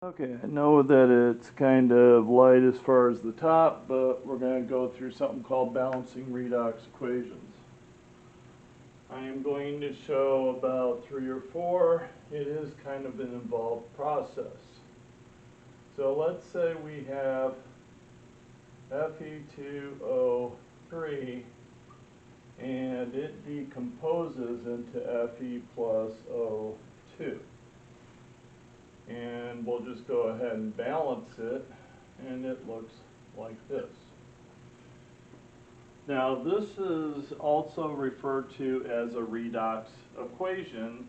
Okay, I know that it's kind of light as far as the top, but we're going to go through something called balancing redox equations. I am going to show about 3 or 4. It is kind of an involved process. So let's say we have Fe2O3 and it decomposes into Fe plus O2. And we'll just go ahead and balance it, and it looks like this. Now this is also referred to as a redox equation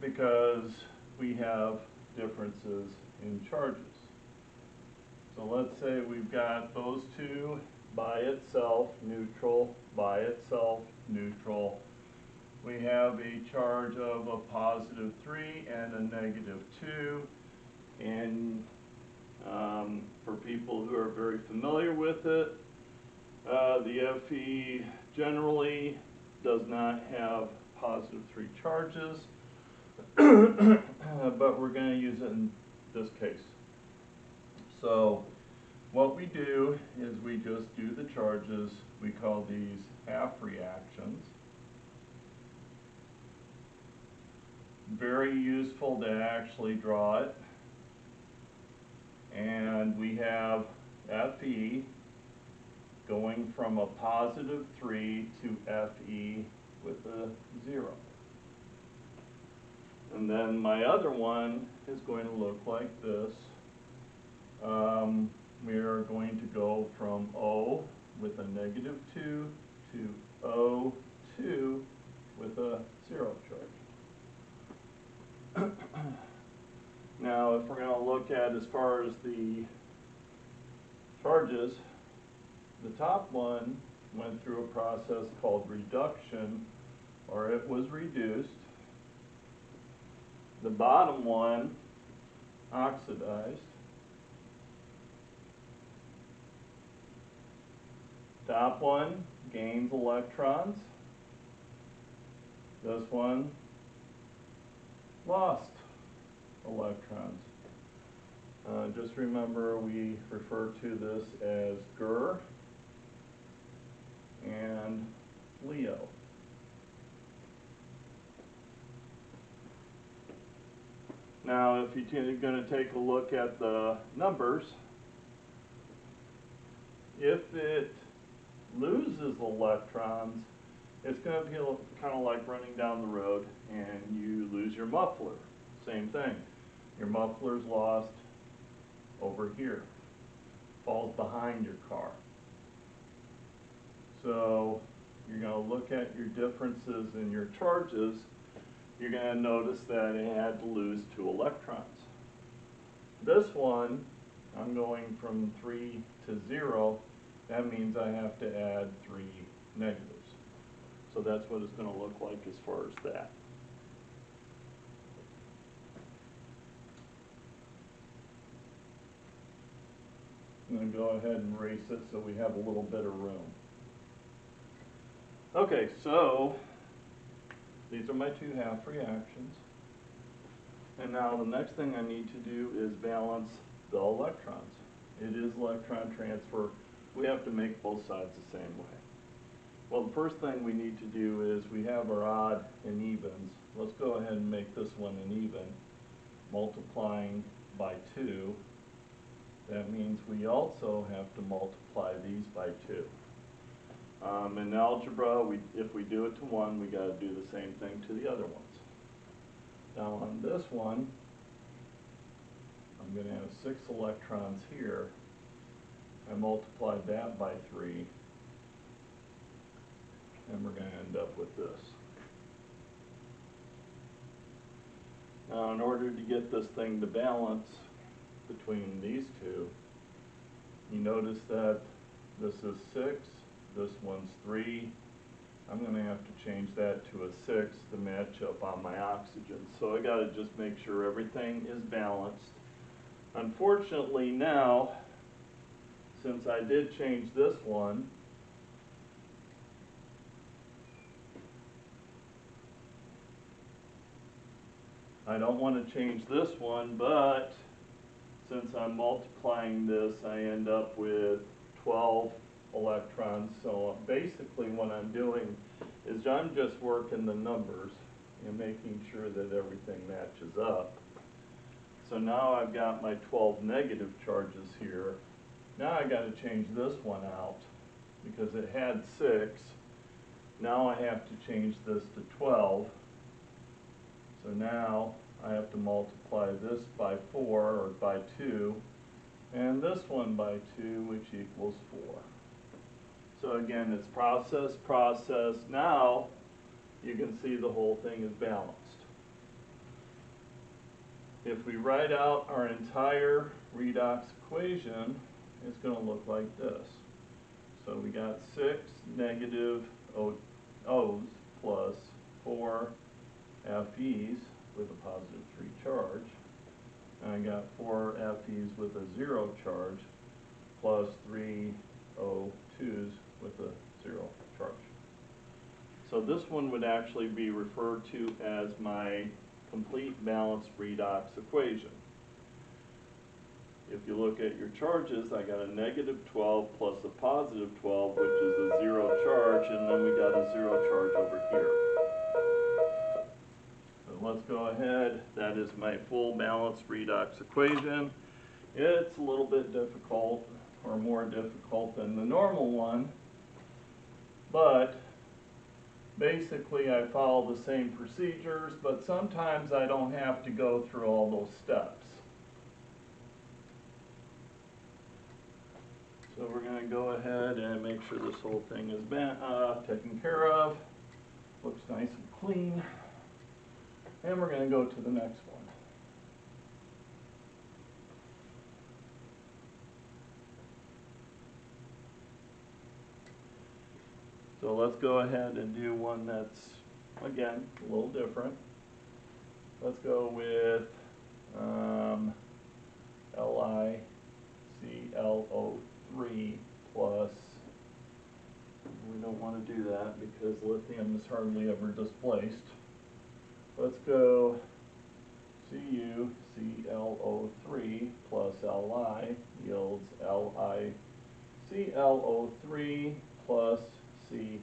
because we have differences in charges. So let's say we've got those two by itself, neutral, by itself, neutral. We have a charge of a positive 3 and a negative 2, and for people who are very familiar with it, the Fe generally does not have positive 3 charges, but we're going to use it in this case. So what we do is we just do the charges. We call these half reactions. Very useful to actually draw it. And we have Fe going from a positive 3 to Fe with a 0. And then my other one is going to look like this. We are going to go from O with a negative 2 to O2 with a 0 charge. Now, if we're going to look at as far as the charges, the top one went through a process called reduction, or it was reduced. The bottom one oxidized. Top one gains electrons. This one lost electrons. Just remember we refer to this as GER and Leo. Now, if you're going to take a look at the numbers, if it loses electrons, it's going to feel kind of like running down the road and you lose your muffler. Same thing. Your muffler's lost over here. Falls behind your car. So you're going to look at your differences in your charges. You're going to notice that it had to lose 2 electrons. This one, I'm going from 3 to 0. That means I have to add 3 negatives. So that's what it's going to look like as far as that. I'm going to go ahead and erase it so we have a little bit of room. Okay, so these are my 2 half reactions. And now the next thing I need to do is balance the electrons. It is electron transfer. We have to make both sides the same way. Well, the first thing we need to do is we have our odd and evens. Let's go ahead and make this one an even. Multiplying by 2. That means we also have to multiply these by 2. In algebra, if we do it to one, we got to do the same thing to the other ones. Now on this one, I'm going to have 6 electrons here. I multiplied that by 3, and we're going to end up with this. Now in order to get this thing to balance between these two, you notice that this is 6, this one's 3. I'm going to have to change that to a 6 to match up on my oxygen. So I got to just make sure everything is balanced. Unfortunately now, since I did change this one, I don't want to change this one, but since I'm multiplying this, I end up with 12 electrons. So basically what I'm doing is I'm just working the numbers and making sure that everything matches up. So now I've got my 12 negative charges here. Now I got to change this one out because it had 6. Now I have to change this to 12. So now I have to multiply this by 4 or by 2 and this one by 2, which equals 4. So again, it's process, process. Now you can see the whole thing is balanced. If we write out our entire redox equation, it's going to look like this. So we got 6 negative O's plus 4 Fe's with a positive 3 charge. And I got 4 Fe's with a 0 charge plus 3 O2's with a 0 charge. So this one would actually be referred to as my complete balanced redox equation. If you look at your charges, I got a negative 12 plus a positive 12, which is a 0 charge, and then we got a 0 charge over here. So let's go ahead. That is my full balanced redox equation. It's a little bit difficult, or more difficult than the normal one, but basically I follow the same procedures, but sometimes I don't have to go through all those steps. So we're going to go ahead and make sure this whole thing is taken care of. Looks nice and clean. And we're going to go to the next one. So let's go ahead and do one that's, again, a little different. Let's go with LiClO3 plus, we don't want to do that because lithium is hardly ever displaced. Let's go CuClO3 plus Li yields LiClO3 plus Cu.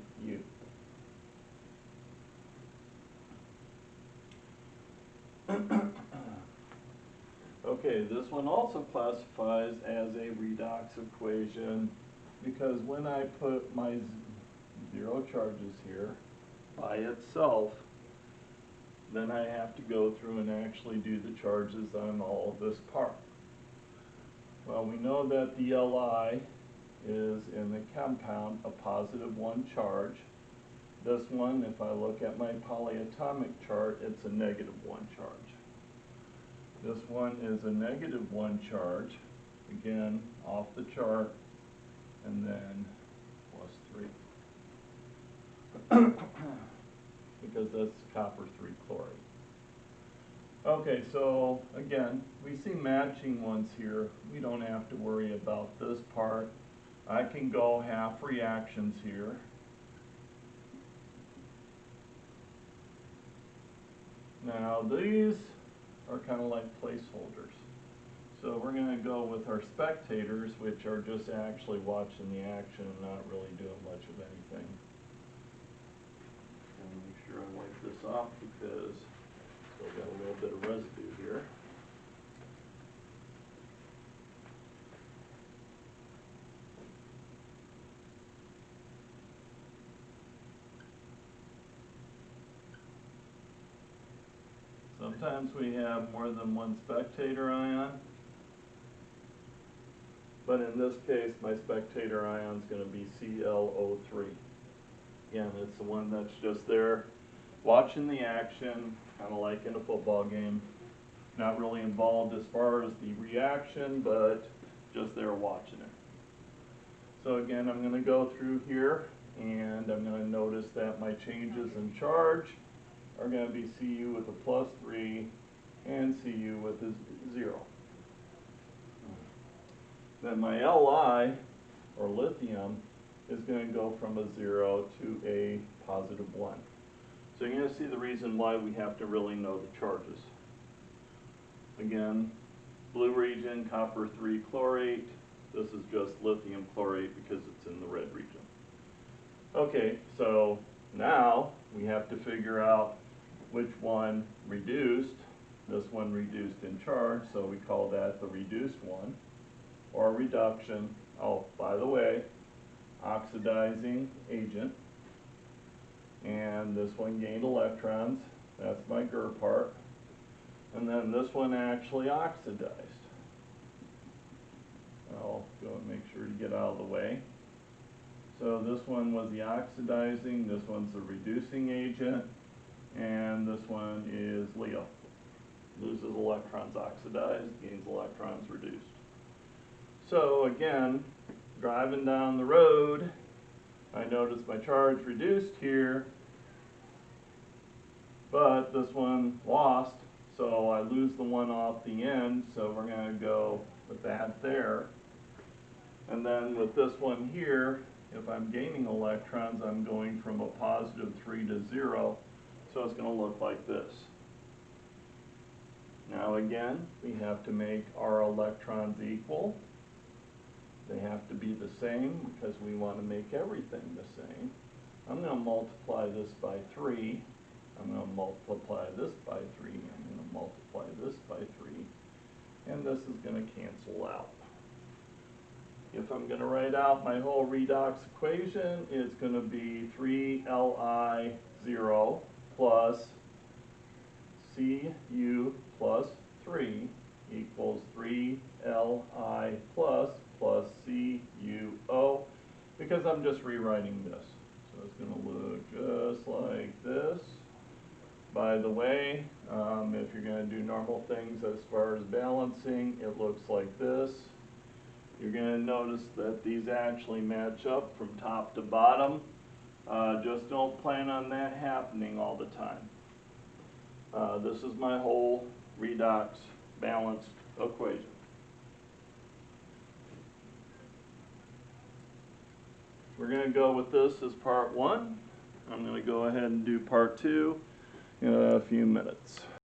Okay, this one also classifies as a redox equation because when I put my 0 charges here by itself, then I have to go through and actually do the charges on all of this part. Well, we know that the Li is in the compound a positive 1 charge. This one, if I look at my polyatomic chart, it's a negative 1 charge. This one is a negative 1 charge, again, off the chart, and then plus 3. Because that's copper 3 chloride. Okay, so again, we see matching ones here. We don't have to worry about this part. I can go half reactions here. Now these are kind of like placeholders. So we're going to go with our spectators, which are just actually watching the action and not really doing much of anything. And make sure I wipe this off because still got a little bit of residue here. Sometimes we have more than one spectator ion, but in this case my spectator ion is going to be ClO3. Again, it's the one that's just there watching the action, kind of like in a football game. Not really involved as far as the reaction, but just there watching it. So again, I'm going to go through here and I'm going to notice that my changes in charge are going to be Cu with a plus 3 and Cu with a 0. Then my Li, or lithium, is going to go from a 0 to a positive 1. So you're going to see the reason why we have to really know the charges. again, blue region, copper 3 chlorate. This is just lithium chlorate because it's in the red region. Okay, so now we have to figure out which one reduced. This one reduced in charge, so we call that the reduced one, or reduction. Oh, by the way, oxidizing agent. And this one gained electrons. That's my GER part. And then this one actually oxidized. I'll go and make sure to get out of the way. So this one was the oxidizing, this one's the reducing agent, and this one is Leo. Loses electrons oxidized, gains electrons reduced. So again, driving down the road, I notice my charge reduced here, but this one lost, so I lose the one off the end, so we're going to go with that there. And then with this one here, if I'm gaining electrons, I'm going from a positive 3 to 0, so it's going to look like this. Now again, we have to make our electrons equal. They have to be the same because we want to make everything the same. I'm going to multiply this by 3. I'm going to multiply this by 3. I'm going to multiply this by 3. And this is going to cancel out. If I'm going to write out my whole redox equation, it's going to be 3Li0 plus Cu plus 3 equals 3Li plus CuO, because I'm just rewriting this. So it's going to look just like this. By the way, if you're going to do normal things as far as balancing, it looks like this. You're going to notice that these actually match up from top to bottom. Just don't plan on that happening all the time. This is my whole redox balanced equation. We're going to go with this as part 1. I'm going to go ahead and do part 2 in a few minutes.